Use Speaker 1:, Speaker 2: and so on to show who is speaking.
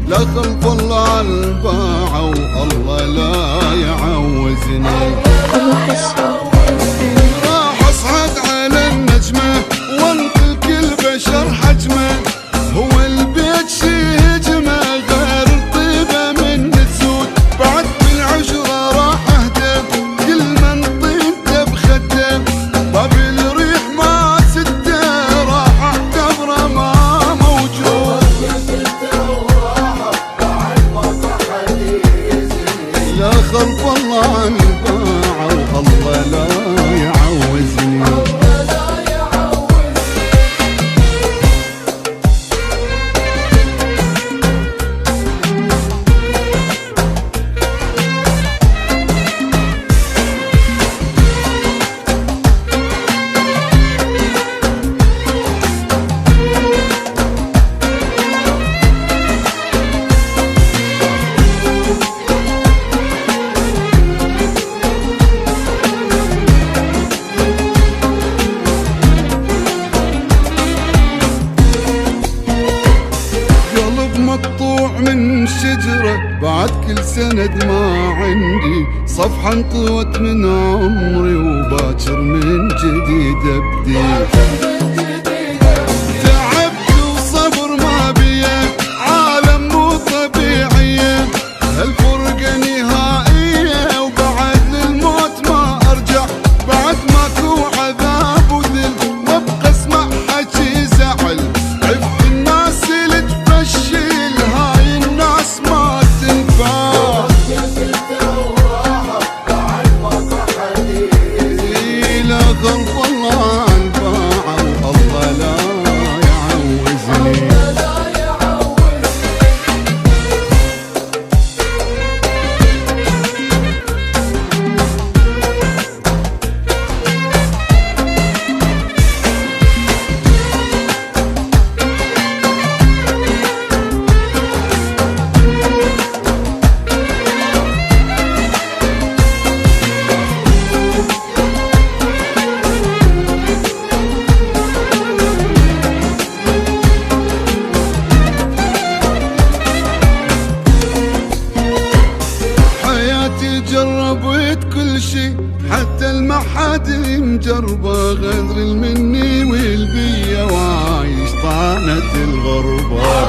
Speaker 1: لا خلف الله عالباعة والله لا يعوزني. راح اصعد على النجمة وانقل كل بشر حجمه، هو البيت شي هجمه غير الطيبة من تسود، بعد بالعشرة راح اهدم كل من طيبته بخده، باب الريح ما سده راح اعتبره ما موجود. لا خلف الله عن الباعة والله لا يعوزني. مقطوع من شجرة بعد كل سند ما عندي، صفحة انطوت من عمري وباكر من جديد ابدي. تعبت وصبر ما بيه عالم مو طبيعية، هالفرقة نهائية وبعد للموت ما ارجع، بعد ماكو عذاب وذل وابقى اسمع حكي زعل، عف الناس اللي تفشل هاي الناس ما تنفع. لا خلف الله عالباعة والله لا يعوزني. جربت كل شي حتى المحاد مجربة، غدر المني والبية وعايش طعنة الغربة.